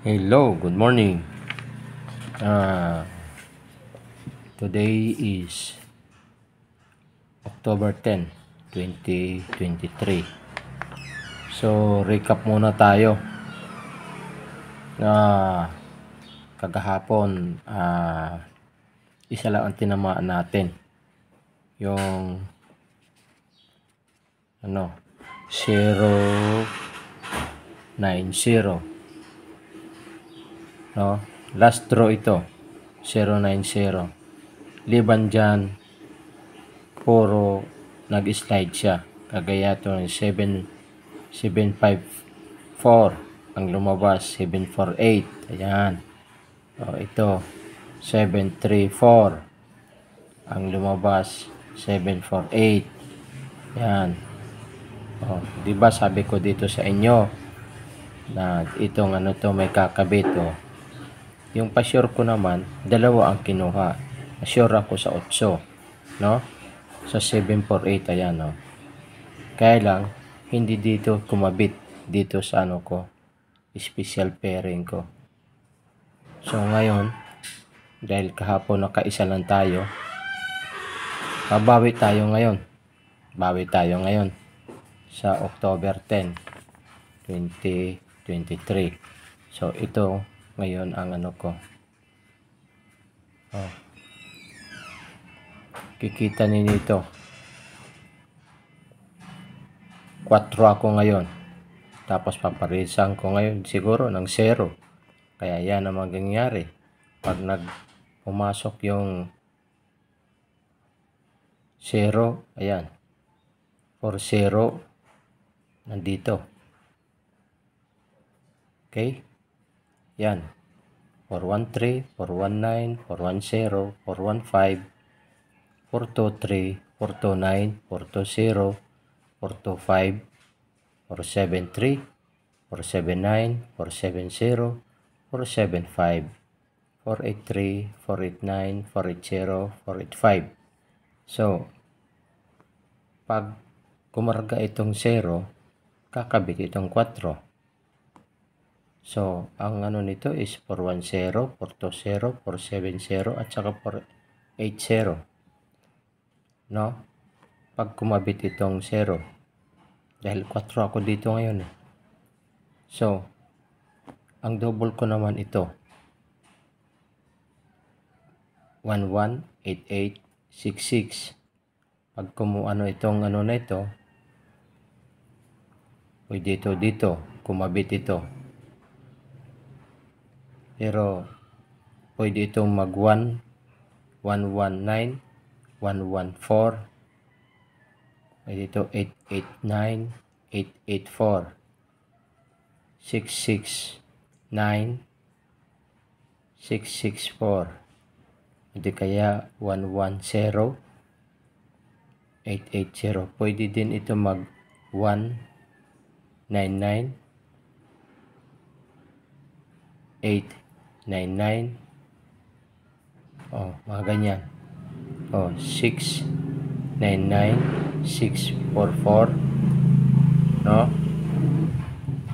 Hello, good morning. Today is October 10, 2023. So, recap muna tayo. Kagahapon, isa lang ang tinamaan natin. Yung 090. No? Last draw ito, 090. Liban dyan, puro nag-slide siya. Kagaya ito ng 754 ang lumabas, 748. Ayan. Ito 734 ang lumabas, 748. Ayan. Di ba sabi ko dito sa inyo na itong may kakabit. Yung pa-sure ko naman, dalawa ang kinuha. Sure ako sa 8, no? Sa 748, ayan, no? Kaya lang, hindi dito kumabit dito sa special pairing ko. So ngayon, dahil kahapon nakaisa lang tayo, bawi tayo ngayon sa October 10, 2023. So ito ngayon ang kikita ninyo ito. 4 ako ngayon. Tapos paparisan ko ngayon siguro ng 0. Kaya yan ang mangyayari. Pag pumasok yung 0, ayan. 4-0 nandito. Okay? Yan. 413, 419, 410, 415, 423, 429, 420, 425, 473, 479, 470, 475, 483, 489, 480, 485. So, pag kumarga itong 0, kakabit itong 4. So, ang nito is 410, 420, 470, at saka 480. No? Pag kumabit itong 0. Dahil 4 ako dito ngayon. So, ang double ko naman ito. 118866. Pag itong na ito, pwede dito, kumabit ito. Pero, pwede itong mag 1, 119, 114, pwede ito 889, 884, 669, 664, pwede kaya 110, 880. Pwede din ito mag 199, 899, mga ganyan. 699, 644, no?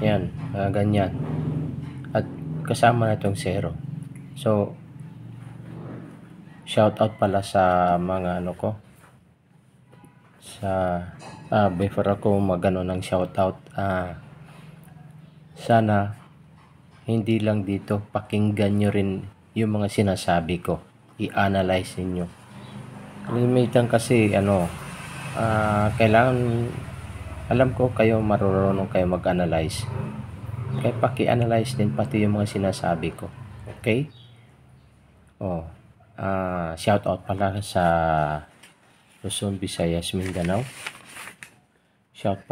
Yan, mga ganyan. At kasama na itong 0. So, shout out pala sa mga before ako ng shout out, sana hindi lang dito, pakinggan nyo rin yung mga sinasabi ko, i-analyze niyo. Limitan kasi kailangan, alam ko kayo marunong kayo mag-analyze, kaya paki-analyze din pati yung mga sinasabi ko. Okay? Shout out pala sa Luzon, Visayas, Mindanao. Shout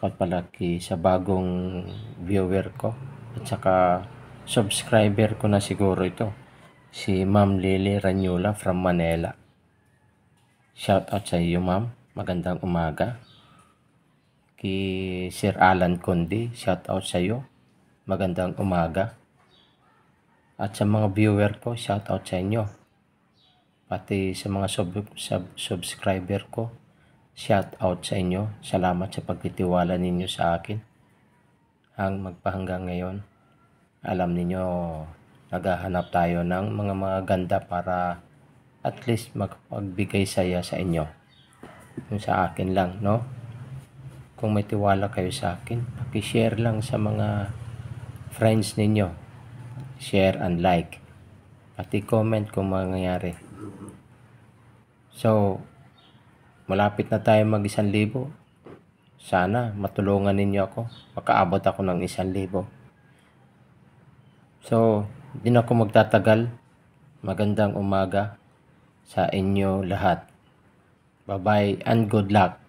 out pala sa bagong viewer ko at saka subscriber ko na siguro ito, si Ma'am Lily Ranyola from Manila. Shout out sa iyo, ma'am. Magandang umaga. Kay Sir Alan Condi, shout out sa iyo. Magandang umaga. At sa mga viewer ko, shout out sa inyo. Pati sa mga subscriber ko, shout out sa inyo. Salamat sa pagtitiwala ninyo sa akin magpahanggang ngayon. Alam niyo, naghahanap tayo ng mga maganda para at least makapagbigay saya sa inyo. Yung sa akin lang, no? Kung may tiwala kayo sa akin, paki-share lang sa mga friends ninyo. Share and like. Pati comment kung mangyayari. So, malapit na tayo mag 1,000. Sana matulungan ninyo ako. Makaabot ako ng 1,000. So, hindi na ako magtatagal. Magandang umaga sa inyo lahat. Bye-bye and good luck.